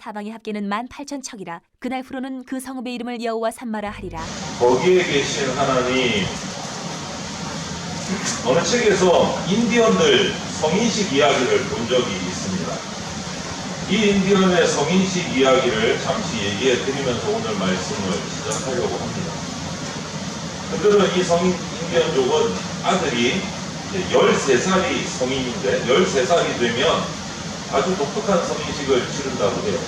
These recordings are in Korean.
사방의 합계는 18,000척이라 그날후로는 그 성읍의 이름을 여호와 삼마라 하리라. 거기에 계신 하나님, 어느 책에서 인디언들 성인식 이야기를 본 적이 있습니다. 이 인디언의 성인식 이야기를 잠시 얘기해 드리면서 오늘 말씀을 시작하려고 합니다. 그들은 이 인디언족은 아들이 13살이 성인인데 13살이 되면 아주 독특한 성인식을 치른다고 해요.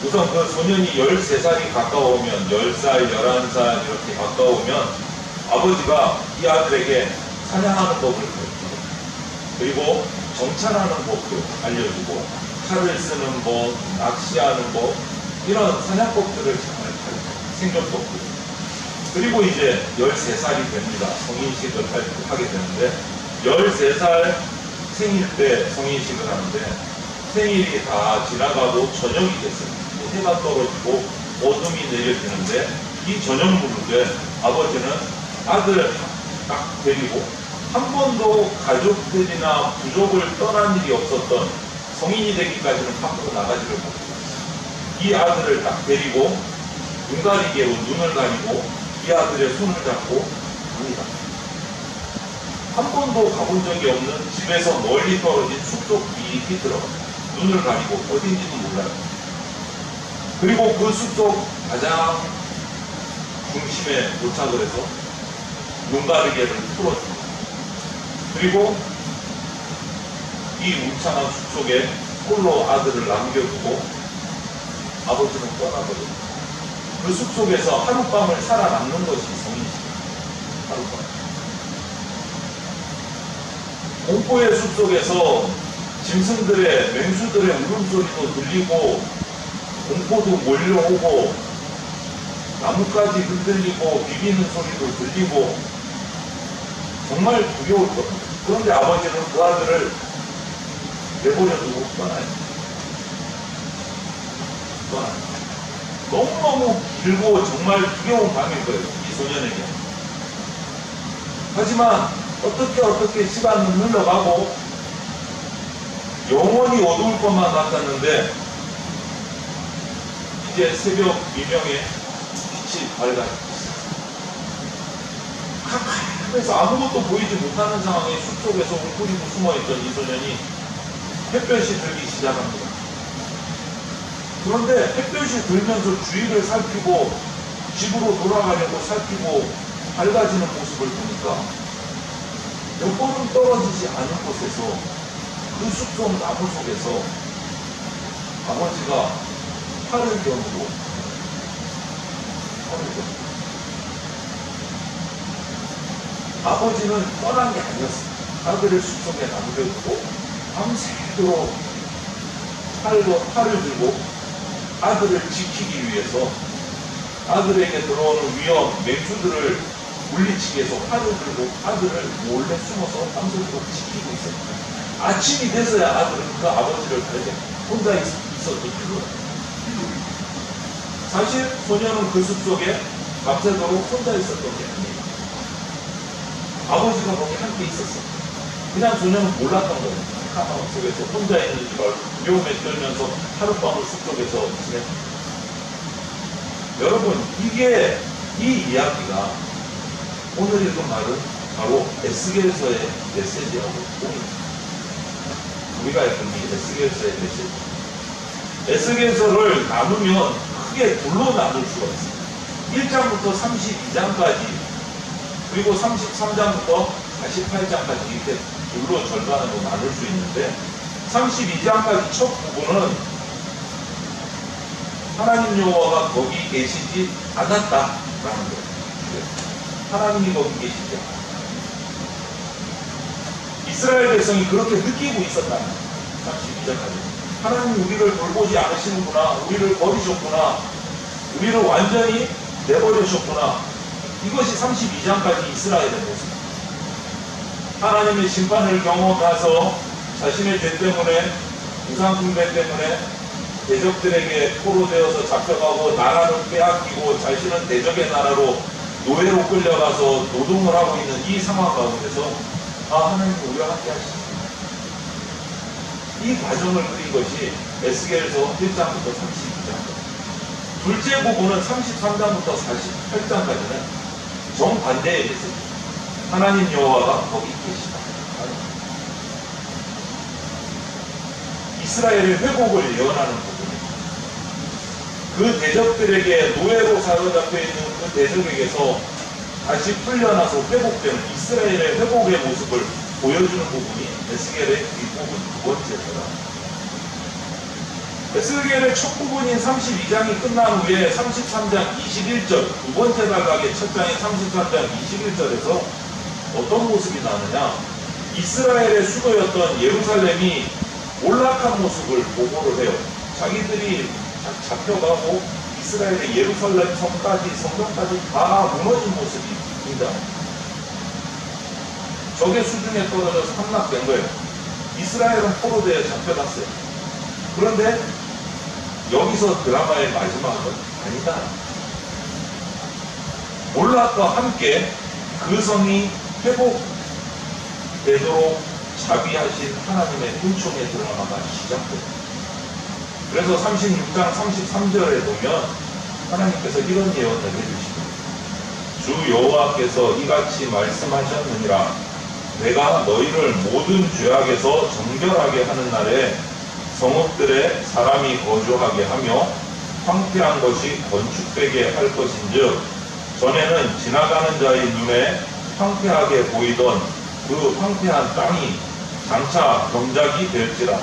우선 그 소년이 13살이 가까워오면 10살, 11살 이렇게 가까우면 아버지가 이 아들에게 사냥하는 법을 가르치고 그리고 정찰하는 법도 알려주고 칼을 쓰는 법, 낚시하는 법 이런 사냥법들을 잘 가르쳐요. 생존법들. 그리고 이제 13살이 됩니다. 성인식을 하게 되는데 13살 생일 때 성인식을 하는데 생일이 다 지나가고 저녁이 됐습니다. 해가 떨어지고 어둠이 내려지는데 이 저녁 무렵에 아버지는 아들을 딱 데리고 한 번도 가족들이나 부족을 떠난 일이 없었던 성인이 되기까지는 밖으로 나가지를 못했어요. 이 아들을 딱 데리고 눈 가리개로 눈을 가리고 이 아들의 손을 잡고 갑니다. 한 번도 가본 적이 없는 집에서 멀리 떨어진 숲속 깊이 들어갑니다. 눈을 가리고 어딘지도 몰라요. 그리고 그 숲속 가장 중심에 도착을 해서 눈 가리개를 풀어줍니다. 그리고 이 울창한 숲속에 홀로 아들을 남겨두고 아버지는 떠나버립니다. 그 숲속에서 하룻밤을 살아남는 것이 성인식입니다. 하룻밤. 공포의 숲속에서 짐승들의, 맹수들의 울음소리도 들리고 공포도 몰려오고 나뭇가지 흔들리고 비비는 소리도 들리고 정말 두려울 겁니다. 그런데 아버지는 그 아들을 내버려 두고 떠나요. 너무너무 길고 정말 두려운 밤일 거예요. 이 소년에게. 하지만 어떻게 시간은 흘러가고 영원히 어두울 것만 같았는데 이제 새벽 미명에 빛이 밝아졌어요. 캄캄해서 아무것도 보이지 못하는 상황에 숲속에서 웅크리고 숨어있던 이 소년이 햇볕이 들기 시작합니다. 그런데 햇볕이 들면서 주위를 살피고 집으로 돌아가려고 살피고 밝아지는 모습을 보니까 몇 번은 떨어지지 않은 곳에서 그 숲속 나무 속에서 아버지가 팔을 겨누고 아버지는 떠난 게 아니었습니다. 아들을 숲속에 남겨두고 밤새도록 팔을 들고 아들을 지키기 위해서 아들에게 들어오는 위험, 맹수들을 물리치기 위해서 팔을 들고 아들을 몰래 숨어서 밤새도록 지키고 있었습니다. 아침이 돼서야 아들은 그 아버지를 발견, 혼자 있었던 그거. 사실 소년은 그 숲속에 밤새도록 혼자 있었던 게 아니에요. 아버지가 거기 함께 있었어요. 그냥 소년은 몰랐던 거예요. 까마귀 속에서 혼자 있는 줄 알고 두려움에 떨면서 하룻밤을 숲속에서 지냈습니다. 여러분, 이 이야기가 오늘 읽은 말은 바로 에스겔서의 메시지하고 옵니다. 우리가 읽은 이 에스겔서의 메시지. 에스겔서를 나누면 크게 둘로 나눌 수가 있습니다. 1장부터 32장까지 그리고 33장부터 48장까지 이렇게 둘로 절반으로 나눌 수 있는데 32장까지 첫 부분은 하나님 여호와가 거기 계시지 않았다라는 거예요. 하나님이 거기 계시지 않았다. 이스라엘 백성이 그렇게 느끼고 있었다는 32장까지. 하나님 우리를 돌보지 않으시는구나. 우리를 버리셨구나. 우리를 완전히 내버리셨구나. 이것이 32장까지 이스라엘의 모습입니다. 하나님의 심판을 경험하서 자신의 죄 때문에 우상 숭배 때문에 대적들에게 포로되어서 잡혀가고 나라를 빼앗기고 자신은 대적의 나라로 노예로 끌려가서 노동을 하고 있는 이 상황 가운데서 하나님 우리와 함께 하시죠. 이 과정을 그린 것이 에스겔서 1장부터 32장. 둘째 부분은 33장부터 48장까지는 정반대의 메시지. 하나님 여호와가 거기 계시다. 이스라엘의 회복을 예언하는 부분입니다. 그 대적들에게 노예로 사로잡혀 있는 그 대적에게서 다시 풀려나서 회복되는 이스라엘의 회복의 모습을 보여주는 부분이 에스겔의 뒷부분 두 번째입니다. 에스겔의 첫 부분인 32장이 끝난 후에 33장 21절 두 번째 단락의 첫 장인 33장 21절에서 어떤 모습이 나느냐, 이스라엘의 수도였던 예루살렘이 올라간 모습을 보고를 해요. 자기들이 잡혀가고 이스라엘의 예루살렘 성전까지 다 무너진 모습이 등장합니다. 적의 수중에 떨어져서 함락된 거예요. 이스라엘은 포로되어 잡혀갔어요. 그런데 여기서 드라마의 마지막은 아니다. 몰락과 함께 그 성이 회복되도록 자비하신 하나님의 은총에 들어가가 시작됩니다. 그래서 36장 33절에 보면 하나님께서 이런 예언을 해주십니다. 주 여호와께서 이같이 말씀하셨느니라. 내가 너희를 모든 죄악에서 정결하게 하는 날에 성읍들에 사람이 거주하게 하며 황폐한 것이 건축되게 할 것인즉, 전에는 지나가는 자의 눈에 황폐하게 보이던 그 황폐한 땅이 장차 경작이 될지라.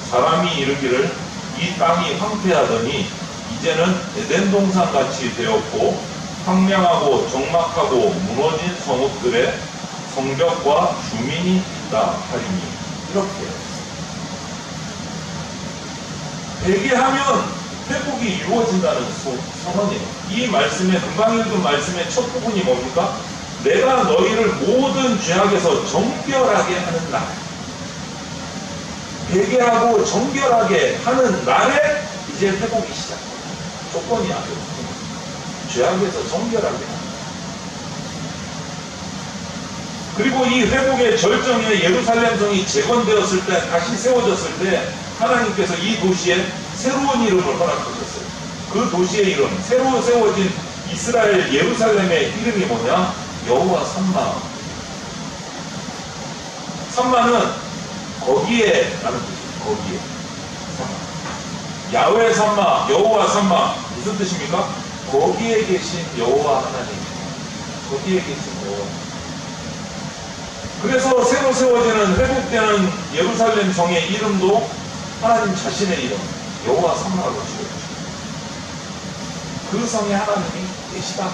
사람이 이르기를 이 땅이 황폐하더니 이제는 에덴 동산같이 되었고 황량하고 적막하고 무너진 성읍들의 성벽과 주민이 있다 하리니. 이렇게 회개하면 회복이 이루어진다는 선언이에요. 이 말씀의 금방 읽은 말씀의 첫 부분이 뭡니까? 내가 너희를 모든 죄악에서 정결하게 하는 날. 회개하고 정결하게 하는 날에 이제 회복이 시작합니다. 조건이 아니에요. 죄악에서 정결하게 하는. 그리고 이 회복의 절정에 예루살렘 성이 재건되었을 때, 다시 세워졌을 때 하나님께서 이 도시에 새로운 이름을 허락하셨어요. 그 도시의 이름, 새로 세워진 이스라엘 예루살렘의 이름이 뭐냐? 여호와 삼마. 삼마는 거기에 라는 뜻이에요. 거기에. 삼마. 야훼 삼마, 여호와 삼마. 무슨 뜻입니까? 거기에 계신 여호와 하나님. 거기에 계신 여호와. 그래서 새로 세워지는 회복되는 예루살렘 성의 이름도 하나님 자신의 이름, 여호와 삼마로 지어주십니다. 그 성에 하나님이 계시다.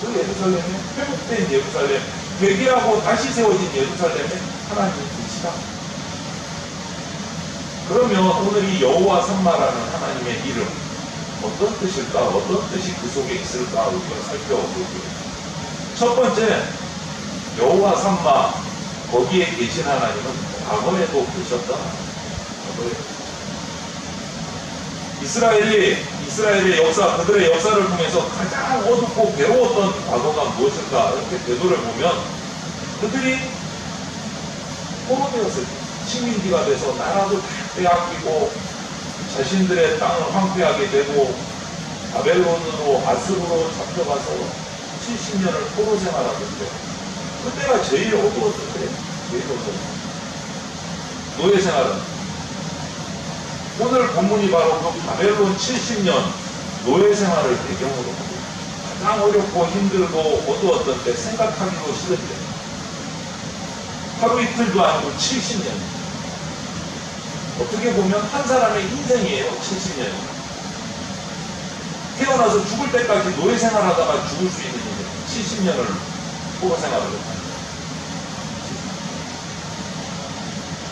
그 예루살렘에, 회복된 예루살렘, 회개하고 다시 세워진 예루살렘에 하나님이 계시다. 그러면 오늘 이 여호와 삼마라는 하나님의 이름, 어떤 뜻일까? 어떤 뜻이 그 속에 있을까? 우리가 살펴보고요. 첫 번째, 여호와 삼마, 거기에 계신 하나님은 과거에도 계셨다. 이스라엘의 역사, 그들의 역사를 통해서 가장 어둡고 괴로웠던 과거가 무엇일까? 이렇게 되돌을 보면 그들이 포로되었을 때, 식민지가 돼서 나라도 다 빼앗기고 자신들의 땅을 황폐하게 되고 바벨론으로, 아수르로 잡혀가서 70년을 포로 생활하고 있어요. 그때가 제일 어두웠을 때예요. 제일 어두웠을 때. 노예 생활은. 오늘 본문이 바로 그 바벨론 70년 노예 생활을 배경으로 하고 가장 어렵고 힘들고 어두웠던 때, 생각하기도 싫을 때, 하루 이틀도 아니고 70년. 어떻게 보면 한 사람의 인생이에요. 70년이. 태어나서 죽을 때까지 노예 생활하다가 죽을 수 있는 인생. 70년을 포로 생활을 했다.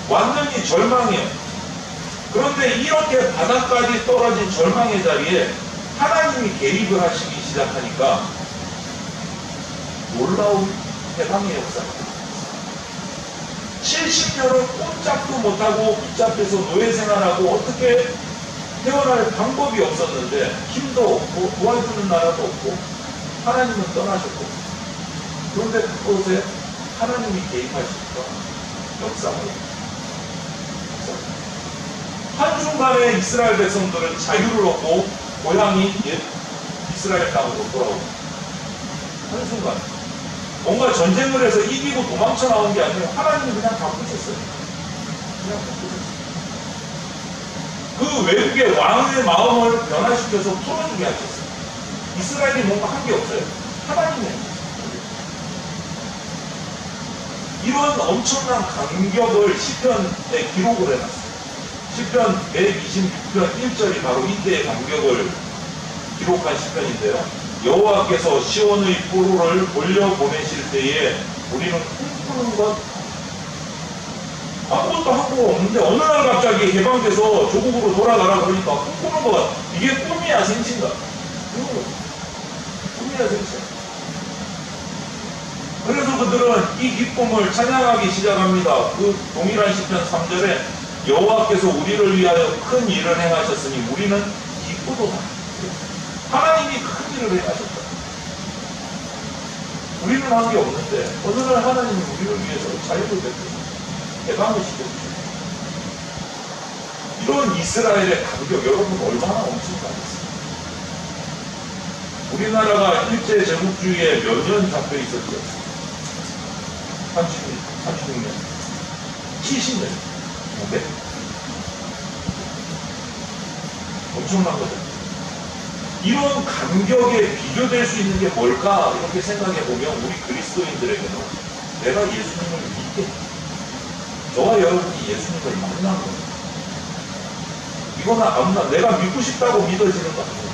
완전히 절망이에요. 그런데 이렇게 바닥까지 떨어진 절망의 자리에 하나님이 개입을 하시기 시작하니까 놀라운 해방의 역사입니다. 70년을 꼼짝도 못하고 붙잡혀서 노예 생활하고 어떻게 태어날 방법이 없었는데, 힘도 없고 도와주는 나라도 없고 하나님은 떠나셨고, 그런데 그곳에 하나님이 개입하시니까 역사가 한순간에 이스라엘 백성들은 자유를 얻고 고향이 이스라엘 땅으로 돌아오고, 한순간 뭔가 전쟁을 해서 이기고 도망쳐 나온 게 아니에요. 하나님이 그냥 바꾸셨어요. 그냥 바꾸셨어요. 그 외국의 왕의 마음을 변화시켜서 풀어주게 하셨어요. 이스라엘이 뭔가 한 게 없어요. 하나님이 하셨어요. 이런 엄청난 간격을 시편에 기록을 해놨어요. 시편 126편 1절이 바로 이때의 간격을 기록한 시편인데요. 여호와께서 시온의 포로를 돌려보내실 때에 우리는 꿈꾸는 것 아무것도 하고 없는데 어느 날 갑자기 해방돼서 조국으로 돌아가라 그러니까 꿈꾸는 것, 이게 꿈이야 생신가? 꿈이야 생신. 그래서 그들은 이 기쁨을 찬양하기 시작합니다. 그 동일한 시편 3절에 여호와께서 우리를 위하여 큰 일을 행하셨으니 우리는 기쁘도다. 하나님이 큰 일을 행하셨다. 우리는 한 게 없는데 어느 날 하나님이 우리를 위해서 자유를 베푸셨다. 해방을 시켜주셨다. 이런 이스라엘의 간격, 여러분 얼마나 엄청나겠어요. 우리나라가 일제 제국주의에 몇 년 잡혀 있었죠? 36년, 70년, 500? 엄청난 거죠. 이런 간격에 비교될 수 있는 게 뭘까? 이렇게 생각해 보면 우리 그리스도인들에게는 내가 예수님을 믿게, 저와 여러분이 예수님을 만난 거예요. 이거나 아무나 내가 믿고 싶다고 믿어지는 거 아니에요.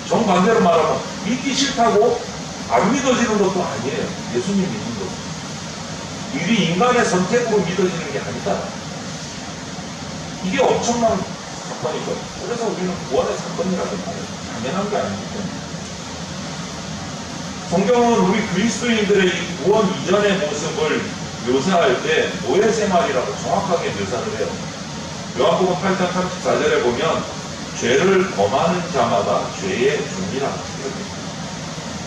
정반대로 말하면 믿기 싫다고 안 믿어지는 것도 아니에요. 예수님 믿는 것. 이게 인간의 선택으로 믿어지는 게 아니다. 이게 엄청난 사건인 거예요. 그래서 우리는 구원의 사건이라고 말해요. 당연한 게 아니기 때문에. 성경은 우리 그리스도인들의 이 구원 이전의 모습을 묘사할 때 노예 생활이라고 정확하게 묘사를 해요. 요한복음 8장 34절에 보면 죄를 범하는 자마다 죄의 종이라.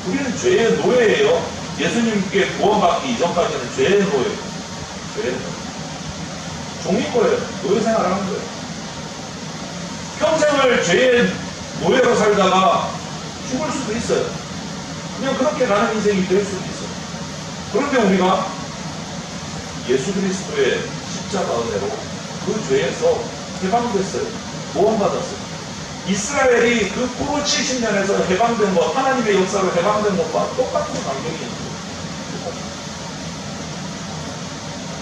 우리는 죄의 노예예요. 예수님께 구원받기 이전까지는 죄의 노예예요. 죄의 노예. 종인 거예요. 노예 생활하는 거예요. 평생을 죄의 노예로 살다가 죽을 수도 있어요. 그냥 그렇게 가는 인생이 될 수도 있어요. 그런데 우리가 예수 그리스도의 십자가 은혜로 그 죄에서 해방됐어요. 구원받았어요. 이스라엘이 그 포로 70년에서 해방된 것, 하나님의 역사로 해방된 것과 똑같은 감격이 있는 거예요.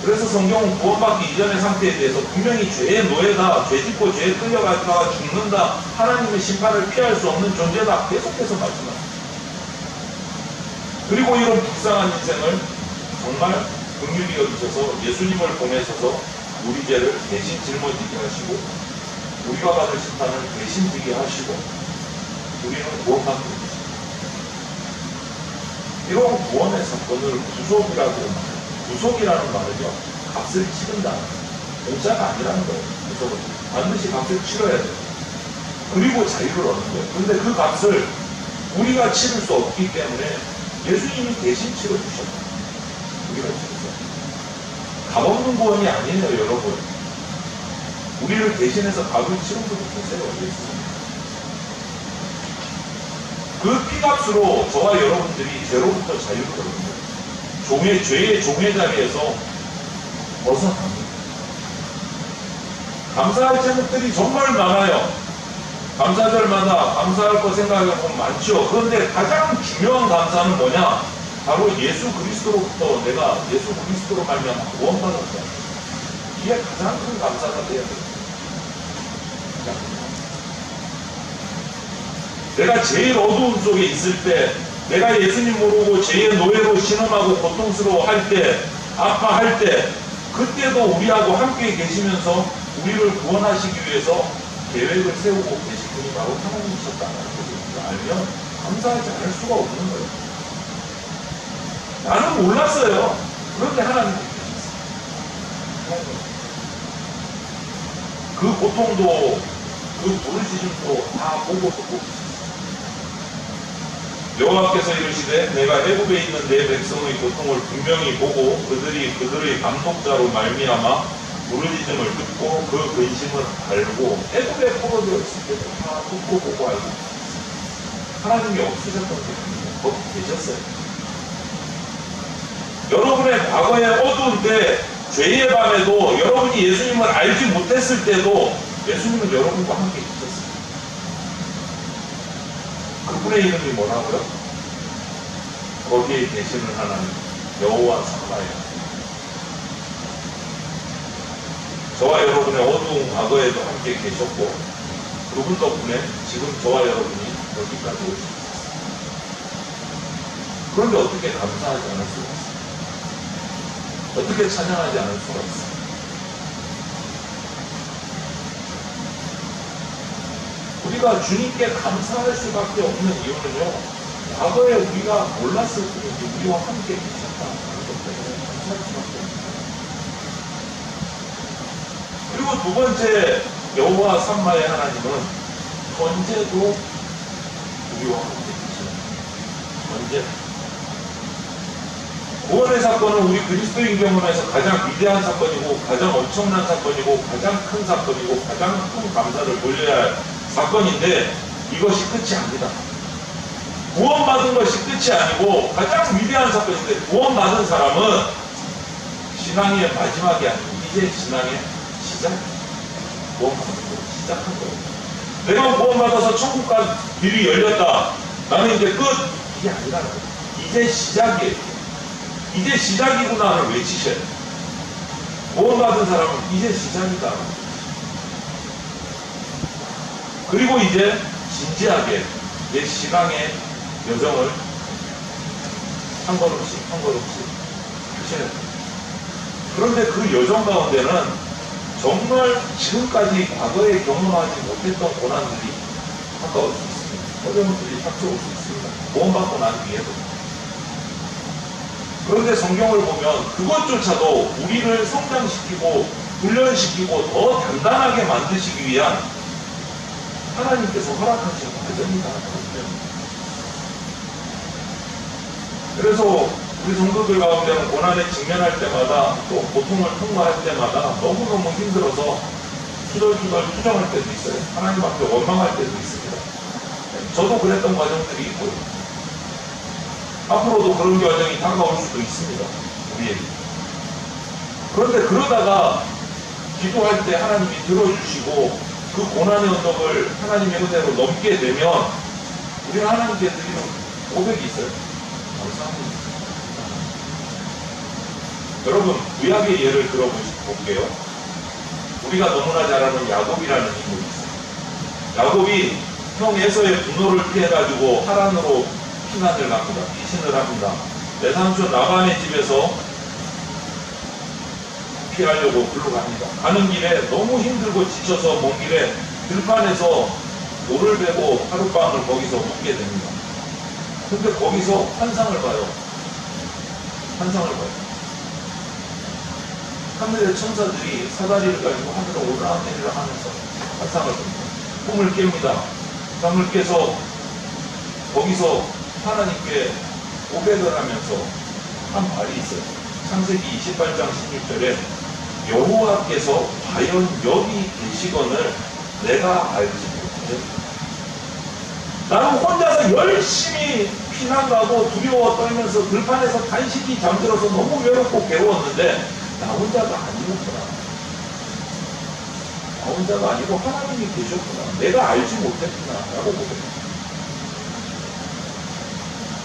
그래서 성경은 구원받기 이전의 상태에 대해서 분명히 죄의 노예다, 죄 짓고 죄에 끌려가다가 죽는다, 하나님의 심판을 피할 수 없는 존재다 계속해서 말씀합니다. 그리고 이런 불쌍한 인생을 정말 긍휼히 여기셔서 예수님을 보내셔서 우리 죄를 대신 짊어지게 하시고 우리가 받을 심판을 대신 지게 하시고 우리는 구원받게 되십니다. 이런 구원의 사건을 구속이라고 말해요. 구속이라는 말은요, 값을 치른다. 공짜가 아니라는 거예요. 구속은 반드시 값을 치러야 돼요. 그리고 자유를 얻는 거예요. 그런데 그 값을 우리가 치를 수 없기 때문에 예수님이 대신 치러주셨다. 우리가 치르죠. 값없는 구원이 아니에요, 여러분. 우리를 대신해서 값을 치른 분이 계세요, 예수님. 그 피값으로 저와 여러분들이 죄로부터 자유를 얻는 거예요. 죄의 종의 자리에서 벗어납니다. 감사할 제목들이 정말 많아요. 감사절마다 감사할 거 생각해보면 많죠. 그런데 가장 중요한 감사는 뭐냐? 바로 예수 그리스도로부터 내가 예수 그리스도로 말미암아 구원받았다. 이게 가장 큰 감사가 돼야 돼요. 내가 제일 어두움 속에 있을 때, 내가 예수님 모르고 죄의 노예로 신음하고 고통스러워할 때, 아파할 때, 그때도 우리하고 함께 계시면서 우리를 구원하시기 위해서 계획을 세우고 계신 분이 바로 하나님이셨다는 것을 알면 감사하지 않을 수가 없는 거예요. 나는 몰랐어요. 그런데 하나님이 계셨어요. 그 고통도 그 부르짖음도 다 보고 듣고 여호와께서 이르시되 내가 애굽에 있는 내 백성의 고통을 분명히 보고 그들의 감독자로 말미암아 부르짖음을 듣고 그 근심을 알고 애굽에 포로되어 있을 때도 다 듣고 보고 알고 하나님이 없으셨던 게 아니고 거기 계셨어요. 여러분의 과거의 어두운 때 죄의 밤에도 여러분이 예수님을 알지 못했을 때도 예수님은 여러분과 함께 계셨어요. 그분의 이름이 뭐라고요? 거기에 계시는 하나님 여호와 삼마예요. 저와 여러분의 어두운 과거에도 함께 계셨고 그분 덕분에 지금 저와 여러분이 여기까지 올 수 있었어요. 그런데 어떻게 감사하지 않을 수가 있어요? 어떻게 찬양하지 않을 수가 있어요? 우리가 주님께 감사할 수밖에 없는 이유는요, 과거에 우리가 몰랐을 뿐이지 우리와 함께 계셨다는 것 때문에 감사할 수밖에 없어요. 그리고 두 번째, 여호와 삼마의 하나님은 언제도 우리와 함께 계십니다. 언제나. 구원의 사건은 우리 그리스도인 경험에서 가장 위대한 사건이고 가장 엄청난 사건이고 가장 큰 사건이고 가장 큰 감사를 돌려야 할 사건인데 이것이 끝이 아니다. 구원받은 것이 끝이 아니고 가장 위대한 사건인데 구원받은 사람은 신앙의 마지막이 아니고 이제 신앙의 시작. 구원받은 거 시작한 거예요. 내가 구원받아서 천국 갈 길이 열렸다. 나는 이제 끝. 이게 아니라는 거예요. 이제 시작이에요. 이제 시작이구나를 외치셔야 돼요. 구원받은 사람은 이제 시작이다. 그리고 이제 진지하게 내 신앙의 여정을 한 걸음씩 한 걸음씩 하셔야 돼요. 그런데 그 여정 가운데는 정말 지금까지 과거에 경험하지 못했던 고난들이 다가올 수 있습니다. 어려움들이 닥쳐올 수 있습니다. 구원받고 난 뒤에도. 그런데 성경을 보면 그것조차도 우리를 성장시키고 훈련시키고 더 단단하게 만드시기 위한 하나님께서 허락하신 과정이다. 그래서 우리 성도들 가운데는 고난에 직면할 때마다 또 고통을 통과할 때마다 너무너무 힘들어서 투덜투덜 투정할 때도 있어요. 하나님 앞에 원망할 때도 있습니다. 저도 그랬던 과정들이 있고요. 앞으로도 그런 과정이 다가올 수도 있습니다. 우리에게. 그런데 그러다가 기도할 때 하나님이 들어주시고 그 고난의 언덕을 하나님의 은혜로 넘게 되면 우리는 하나님께 드리는 고백이 있어요. 감사합니다. 여러분, 구약의 예를 들어볼게요. 우리가 너무나 잘 아는 야곱이라는 인물이 있어요. 야곱이 형 에서의 분노를 피해가지고 하란으로 피난을 갑니다. 피신을 합니다. 내 삼촌 라반의 집에서 피하려고 글로 갑니다. 가는 길에 너무 힘들고 지쳐서 먼 길에 들판에서 돌을 베고 하룻밤을 거기서 묵게 됩니다. 근데 거기서 환상을 봐요. 환상을 봐요. 하늘의 천사들이 사다리를 가지고 하늘을 올라내리라 하면서 환상을 봅니다. 꿈을 깹니다. 잠을 깨서 거기서 하나님께 고백을 하면서 한 말이 있어요. 창세기 28장 16절에 여호와께서 과연 여기 계시거늘 내가 알지 못해. 나는 혼자서 열심히 피난가고 두려워 떨면서 들판에서 간신히 잠들어서 너무 외롭고 괴로웠는데 나 혼자가 아니었구나. 나 혼자가 아니고 하나님이 계셨구나. 내가 알지 못했구나. 라고 고백합니다.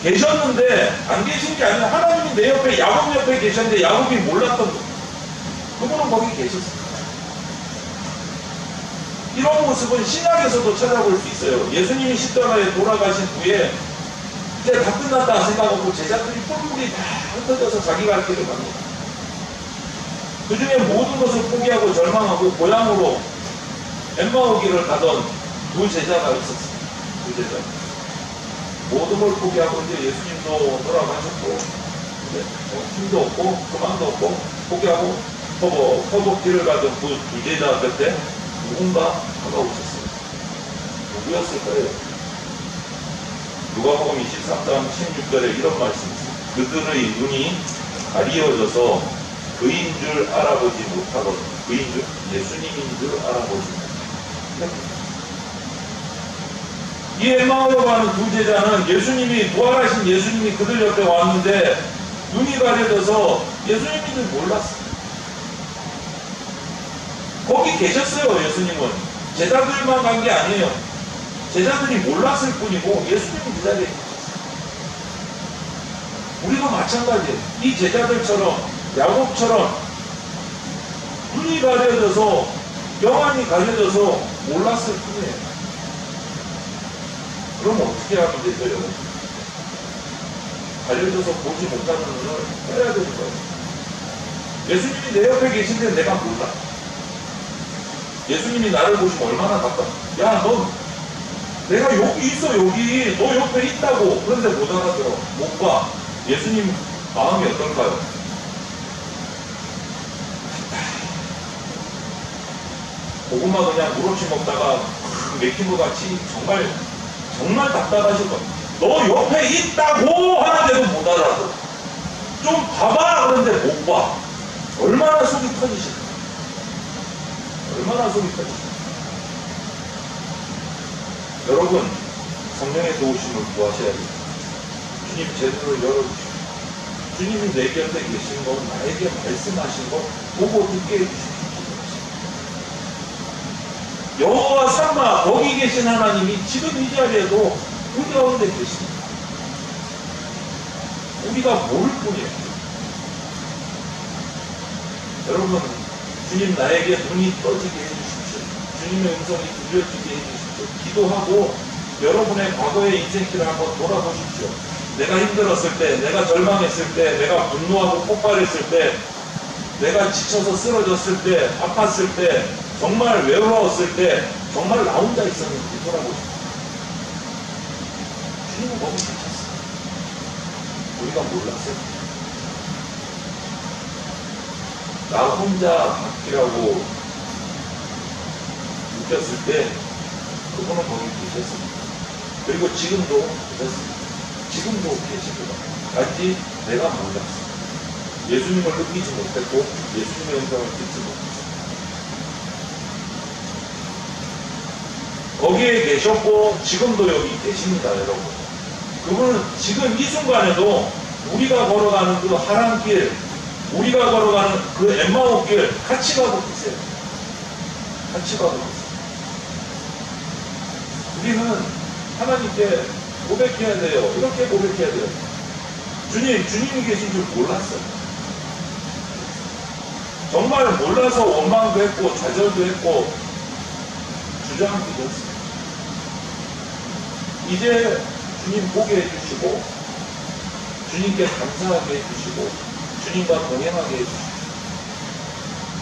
계셨는데 안 계신 게 아니라 하나님이 내 옆에 야곱 옆에 계셨는데 야곱이 몰랐던 거예요. 그분은 거기 계셨습니다. 이런 모습은 신약에서도 찾아볼 수 있어요. 예수님이 십자가에 돌아가신 후에 이제 다 끝났다 생각하고 제자들이 뿔뿔이 다 흩어져서 자기 갈 길을 갑니다. 그 중에 모든 것을 포기하고 절망하고 고향으로 엠마오 길을 가던 두 제자가 있었습니다. 두 제자. 모든 걸 포기하고 이제 예수님도 돌아가셨고 이제 힘도 없고 소망도 없고 포기하고 허벅지를 가던 그 두 제자 곁에 누군가 다가오셨어요. 누구였을까요? 누가복음 23장 16절에 이런 말씀이 있습니다. 그들의 눈이 가리워져서 그인 줄 알아보지 못하거든요. 그인 줄, 예수님인 줄 알아보시면 됩니다. 이 엠마오로 가는 두 제자는 예수님이, 부활하신 예수님이 그들 옆에 왔는데 눈이 가려져서 예수님인 줄 몰랐어요. 거기 계셨어요. 예수님은 제자들만 간 게 아니에요. 제자들이 몰랐을 뿐이고 예수님이 그 자리에 계셨어요. 우리도 마찬가지예요. 이 제자들처럼, 야곱처럼 눈이 가려져서, 영안이 가려져서 몰랐을 뿐이에요. 그럼 어떻게 하면 되죠, 여러분? 가려져서 보지 못하는 눈을 빼야 되는 거예요. 예수님이 내 옆에 계신데 내가 몰라. 예수님이 나를 보시면 얼마나 답답해. 야, 너 내가 여기 있어, 여기. 너 옆에 있다고. 그런데 못 알아들어. 못 봐. 예수님 마음이 어떨까요? 고구마 그냥 무럭지 먹다가 맥힌 것 같이 정말 답답하실 거예요. 너 옆에 있다고 하는데도 못 알아들어. 좀 봐봐 그런데 못 봐. 얼마나 속이 터지실까? 얼마나 속이 터지실까? 여러분, 성령의 도우심을 구하셔야 됩니다. 주님 제도를 열어주시고, 주님이 내 곁에 계신 거, 나에게 말씀하신 거 보고 듣게 해주십시오. 여호와 삼마, 거기 계신 하나님이 지금 이 자리에도 우리 가운데 계십니다. 우리가 모를 뿐이에요. 여러분, 주님 나에게 눈이 떠지게 해주십시오. 주님의 음성이 들려지게 해주십시오. 기도하고 여러분의 과거의 인생길을 한번 돌아보십시오. 내가 힘들었을 때, 내가 절망했을 때, 내가 분노하고 폭발했을 때, 내가 지쳐서 쓰러졌을 때, 아팠을 때, 정말 외로웠을 때, 정말 나 혼자 있었는지 돌아보십시오. 주님은 너무 괜찮았어요. 우리가 몰랐어요. 나 혼자 바뀌라고 느꼈을 때 그분은 거기 계셨습니다. 그리고 지금도 계셨습니다. 지금도 계십니다. 단지 내가 몰랐어요. 예수님을 느끼지 못했고 예수님의 음성을 듣지 못했어요. 거기에 계셨고 지금도 여기 계십니다, 여러분. 그분은 지금 이 순간에도 우리가 걸어가는 그 하란길, 우리가 걸어가는 그 엠마오 길 같이 가고 계세요. 같이 가고 계세요. 우리는 하나님께 고백해야 돼요. 이렇게 고백해야 돼요. 주님이 계신 줄 몰랐어요. 정말 몰라서 원망도 했고 좌절도 했고 주저앉기도 했어요. 이제 주님 보게 해주시고 주님께 감사하게 해주시고 주님과 동행하게 해주시고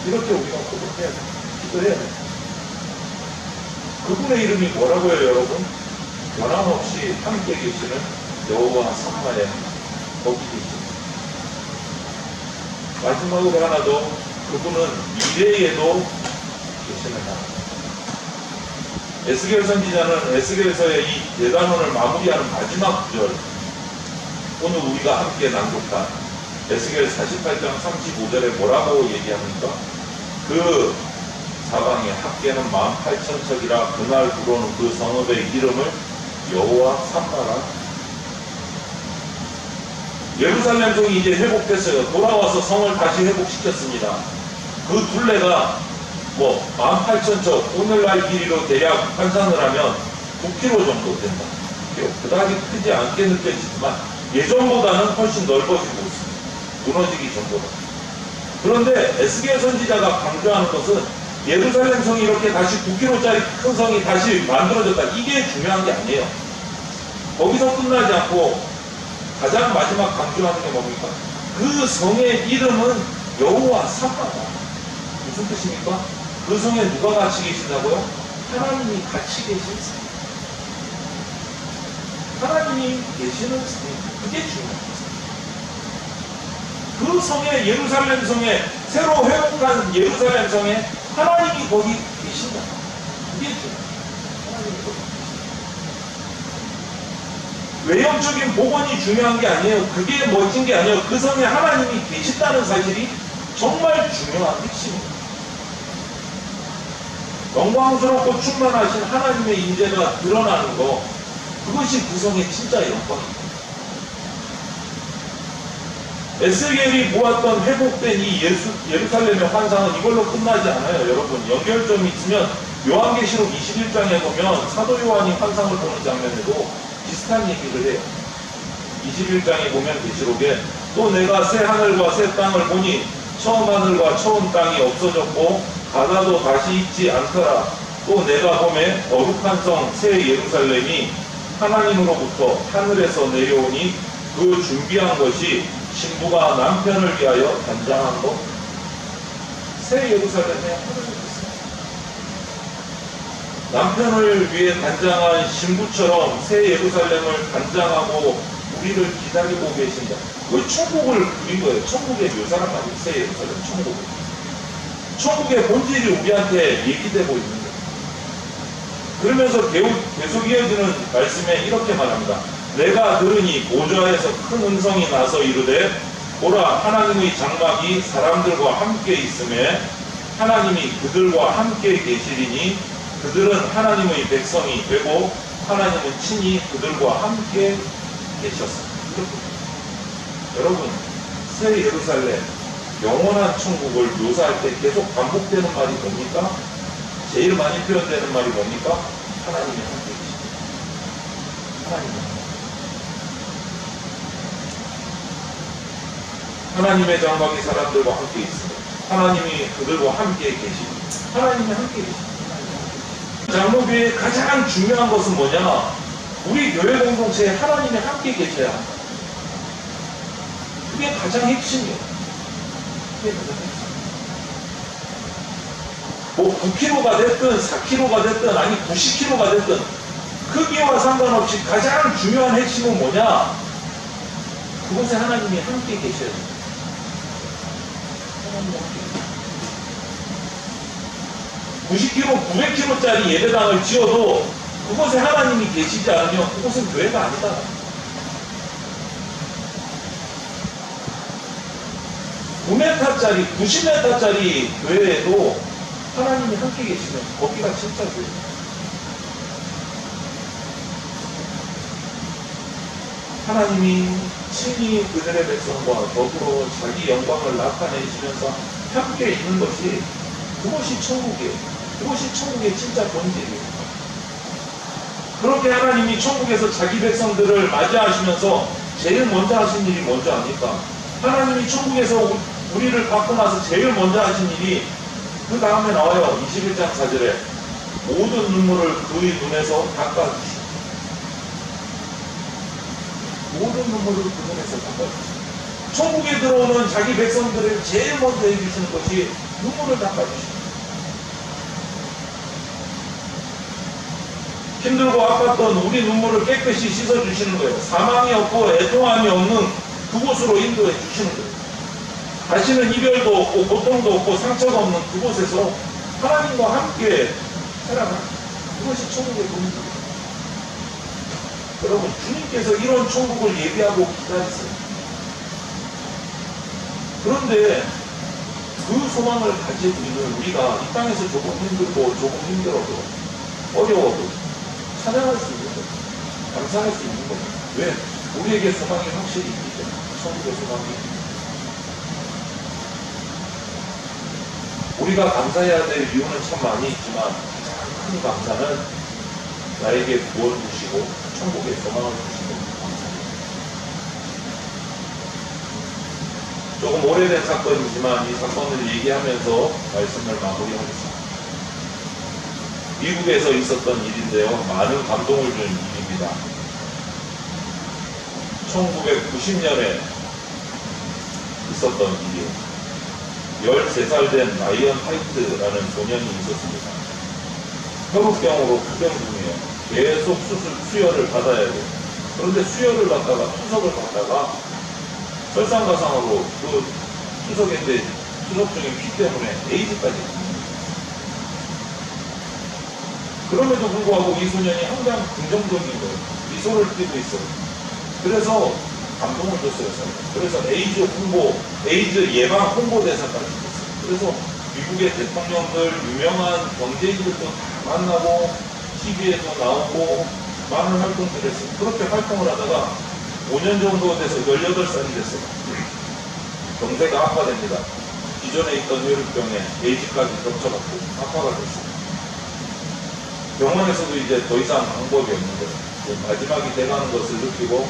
이렇게 우리가 고백해야 돼요. 기도해야 돼요. 그분의 이름이 뭐라고요, 여러분? 변함없이 함께 계시는 여호와 삼마의 거기 계십니다. 마지막으로 하나 더, 그분은 미래에도 계시는 하나님. 에스겔 선지자는 에스겔서의 이 대단원을 마무리하는 마지막 구절, 오늘 우리가 함께 낭독한 에스겔 48장 35절에 뭐라고 얘기합니까? 그 사방에 합계는 18,000척이라 그날 들어오는 그 성읍의 이름을 여호와 삼마라. 예루살렘 성이 이제 회복됐어요. 돌아와서 성을 다시 회복시켰습니다. 그 둘레가 18,000척, 오늘날 길이로 대략 환산을 하면 9km 정도 된다. 그다지 크지 않게 느껴지지만 예전보다는 훨씬 넓어지고 있습니다. 무너지기 전보다. 그런데 에스겔 선지자가 강조하는 것은 예루살렘 성이 이렇게 다시 9km짜리 큰 성이 다시 만들어졌다. 이게 중요한 게 아니에요. 거기서 끝나지 않고 가장 마지막 강조하는 게 뭡니까? 그 성의 이름은 여호와 삼마다. 무슨 뜻입니까? 그 성에 누가 같이 계신다고요? 하나님이 같이 계신 성. 하나님이 계시는 성. 그게 중요합니다. 그 성에, 예루살렘 성에, 새로 회복한 예루살렘 성에 하나님이 거기 계신다. 그게 중요합니다. 하나님이 거기 계신다. 외형적인 복원이 중요한 게 아니에요. 그게 멋진 게 아니에요. 그 성에 하나님이 계신다는 사실이 정말 중요한 핵심입니다. 영광스럽고 충만하신 하나님의 인재가 드러나는 거, 그것이 구성의 진짜 영광입니다. 에스겔이 보았던 회복된 이 예루살렘의 환상은 이걸로 끝나지 않아요. 여러분, 연결점이 있으면 요한계시록 21장에 보면 사도 요한이 환상을 보는 장면에도 비슷한 얘기를 해요. 21장에 보면 계시록에 또 내가 새 하늘과 새 땅을 보니 처음 하늘과 처음 땅이 없어졌고 바다도 다시 있지 않더라. 또 내가 보매 거룩한 성 새 예루살렘이 하나님으로부터 하늘에서 내려오니 그 준비한 것이 신부가 남편을 위하여 단장한 것. 새 예루살렘에 하늘이 있어요. 남편을 위해 단장한 신부처럼 새 예루살렘을 단장하고 우리를 기다리고 계신다. 그 천국을 그린 거예요. 천국의 묘사란 말이에요. 새 예루살렘 천국을. 천국의 본질이 우리한테 얘기되고 있는 거예요. 그러면서 계속 이어지는 말씀에 이렇게 말합니다. 내가 들으니 보좌에서 큰 음성이 나서 이르되 보라 하나님의 장막이 사람들과 함께 있음에 하나님이 그들과 함께 계시리니 그들은 하나님의 백성이 되고 하나님은 친히 그들과 함께 계셨습니다. 여러분, 새 예루살렘 영원한 천국을 묘사할 때 계속 반복되는 말이 뭡니까? 제일 많이 표현되는 말이 뭡니까? 하나님이 함께 계십니다. 하나님이. 하나님의 장막이 사람들과 함께 있습니다. 하나님이 그들과 함께 계십니다. 하나님이 함께 계십니다. 장로교회의 가장 중요한 것은 뭐냐? 우리 교회 공동체에 하나님이 함께 계셔야 한다. 그게 가장 핵심이에요. 그게 가장 핵심. 뭐 9kg가 됐든 4kg가 됐든 아니 90kg가 됐든 크기와 상관없이 가장 중요한 핵심은 뭐냐? 그곳에 하나님이 함께 계셔야 돼요. 하나님이 함께 90kg, 900kg짜리 예배당을 지어도 그곳에 하나님이 계시지 않으면 그곳은 교회가 아니다. 9m짜리, 90m짜리 교회에도 하나님이 함께 계시면 거기가 진짜 교회입니다. 하나님이 친히 그들의 백성과 더불어 자기 영광을 나타내시면서 함께 있는 것이 그것이 천국이에요. 그것이 천국의 진짜 본질이에요. 그렇게 하나님이 천국에서 자기 백성들을 맞이하시면서 제일 먼저 하신 일이 뭔지 압니까? 하나님이 천국에서 우리를 받고 나서 제일 먼저 하신 일이 그 다음에 나와요. 21장 4절에 모든 눈물을 그의 눈에서 닦아주시고 모든 눈물을 그 눈에서 닦아주시고 천국에 들어오는 자기 백성들을 제일 먼저 해주시는 것이 눈물을 닦아주시고 힘들고 아팠던 우리 눈물을 깨끗이 씻어주시는 거예요. 사망이 없고 애통함이 없는 그곳으로 인도해 주시는 거예요. 다시는 이별도 없고 고통도 없고 상처가 없는 그곳에서 하나님과 함께 살아가는 그것이 천국의 본질이에요. 여러분, 주님께서 이런 천국을 예비하고 기다리세요. 그런데 그 소망을 가지고 있는 우리가 이 땅에서 조금 힘들고 조금 힘들어도 어려워도 찬양할 수 있는 거예요. 감사할 수 있는 거예요. 왜? 우리에게 소망이 확실히 있기 때문에. 천국의 소망이. 우리가 감사해야 될 이유는 참 많이 있지만 가장 큰 감사는 나에게 구원 주시고 천국의 소망을 주시고 감사합니다. 조금 오래된 사건이지만 이 사건을 얘기하면서 말씀을 마무리하겠습니다. 미국에서 있었던 일인데요. 많은 감동을 준 일입니다. 1990년에 있었던 일이에요. 13살 된 라이언 화이트라는 소년이 있었습니다. 혈우병으로 투병 중이에요. 계속 수혈을 받아야 돼요. 그런데 수혈을 받다가 투석을 받다가 설상가상으로 그 투석인데 투석 중에 피 때문에 에이즈까지 그럼에도 불구하고 이 소년이 항상 긍정적인 거예요. 미소를 띠고 있어요. 그래서 감동을 줬어요. 그래서 에이즈 예방 홍보대사까지 됐어요. 그래서 미국의 대통령들, 유명한 경제인들도 다 만나고 TV에도 나오고 많은 활동들을 했어요. 그렇게 활동을 하다가 5년 정도 돼서 18살이 됐어요. 병세가 악화됩니다. 기존에 있던 혈육병에 에이즈까지 겹쳐갖고 악화가 됐어요. 병원에서도 이제 더 이상 방법이 없는 거예요. 마지막이 돼가는 것을 느끼고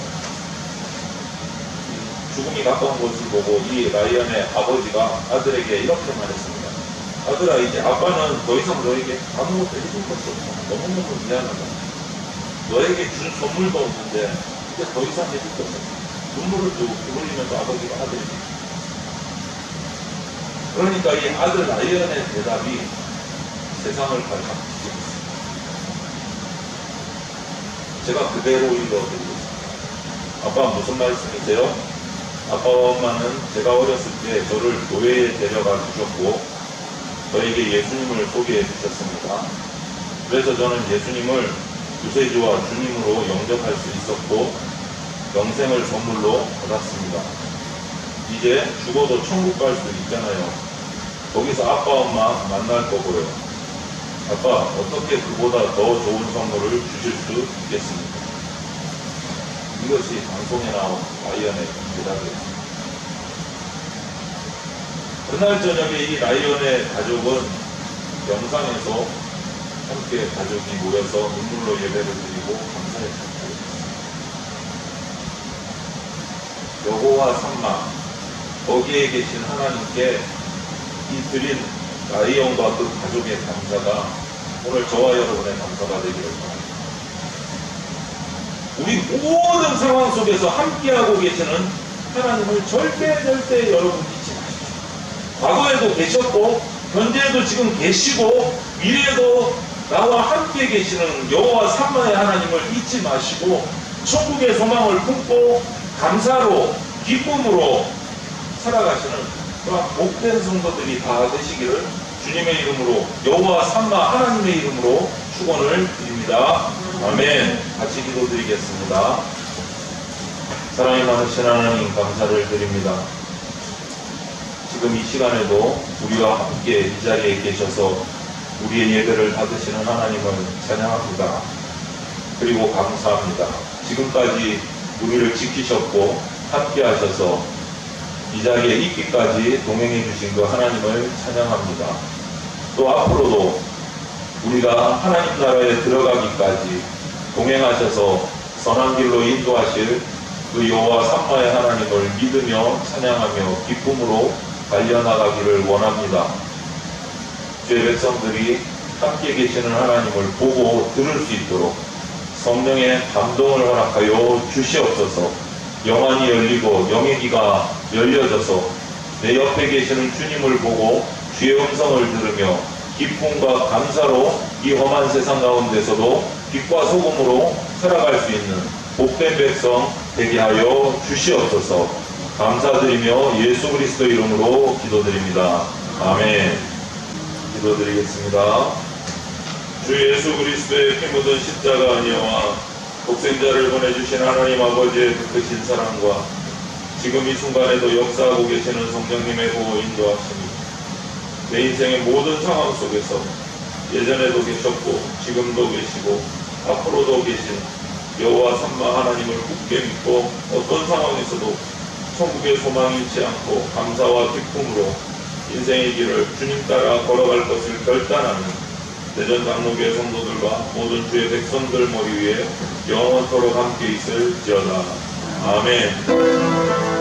죽음이 가까운 것을 보고 이 라이언의 아버지가 아들에게 이렇게 말했습니다. 아들아, 이제 아빠는 더 이상 너에게 아무것도 해줄 것이 없어. 너무너무 미안하다. 너에게 준 선물도 없는데 이제 더 이상 해줄 것이 없어. 눈물을 흘리면서 아버지가 아들에게. 그러니까 이 아들 라이언의 대답이 세상을 발전시켰습니다. 제가 그대로 읽어드리겠습니다. 아빠 무슨 말씀이세요? 아빠 엄마는 제가 어렸을 때 저를 교회에 데려가 주셨고 저에게 예수님을 소개해 주셨습니다. 그래서 저는 예수님을 구세주와 주님으로 영접할 수 있었고 영생을 선물로 받았습니다. 이제 죽어도 천국 갈 수 있잖아요. 거기서 아빠 엄마 만날 거고요. 아빠, 어떻게 그보다 더 좋은 선물을 주실 수 있겠습니까? 이것이 방송에 나온 라이언의 대답이었습니다. 그날 저녁에 이 라이언의 가족은 영상에서 함께 가족이 모여서 눈물로 예배를 드리고 감사했습니다. 여호와 삼마, 거기에 계신 하나님께 이 드린 라이언과 그 가족의 감사가 오늘 저와 여러분의 감사가 되기를 바랍니다. 우리 모든 상황 속에서 함께하고 계시는 하나님을 절대 여러분 잊지 마십시오. 과거에도 계셨고 현재에도 지금 계시고 미래에도 나와 함께 계시는 여호와 삼마의 하나님을 잊지 마시고 천국의 소망을 품고 감사로 기쁨으로 살아가시는 그런 복된 성도들이 다 되시기를 주님의 이름으로 여호와 삼마 하나님의 이름으로 축원을 드립니다. 아멘. 같이 기도드리겠습니다. 사랑이 많으신 하나님 감사를 드립니다. 지금 이 시간에도 우리와 함께 이 자리에 계셔서 우리의 예배를 받으시는 하나님을 찬양합니다. 그리고 감사합니다. 지금까지 우리를 지키셨고 함께 하셔서 이 자리에 있기까지 동행해 주신 그 하나님을 찬양합니다. 또 앞으로도 우리가 하나님 나라에 들어가기까지 동행하셔서 선한 길로 인도하실 그 여호와 삼마의 하나님을 믿으며 찬양하며 기쁨으로 달려나가기를 원합니다. 주의 백성들이 함께 계시는 하나님을 보고 들을 수 있도록 성령의 감동을 허락하여 주시옵소서. 영안이 열리고 영의 귀가 열려져서 내 옆에 계시는 주님을 보고 주의 음성을 들으며 기쁨과 감사로 이 험한 세상 가운데서도 빛과 소금으로 살아갈 수 있는 복된 백성 되게 하여 주시옵소서. 감사드리며 예수 그리스도 이름으로 기도드립니다. 아멘. 기도드리겠습니다. 주 예수 그리스도의 피 묻은 십자가 은혜와 독생자를 보내주신 하나님 아버지의 그 크신 사랑과 지금 이 순간에도 역사하고 계시는 성령님의 보호 인도하심이 내 인생의 모든 상황 속에서 예전에도 계셨고 지금도 계시고 앞으로도 계신 여호와 삼마 하나님을 굳게 믿고 어떤 상황에서도 천국의 소망 잃지 않고 감사와 기쁨으로 인생의 길을 주님 따라 걸어갈 것을 결단하는 대전 장로교회 성도들과 모든 주의 백성들 머리 위에 영원토록 함께 있을지어다. 아멘.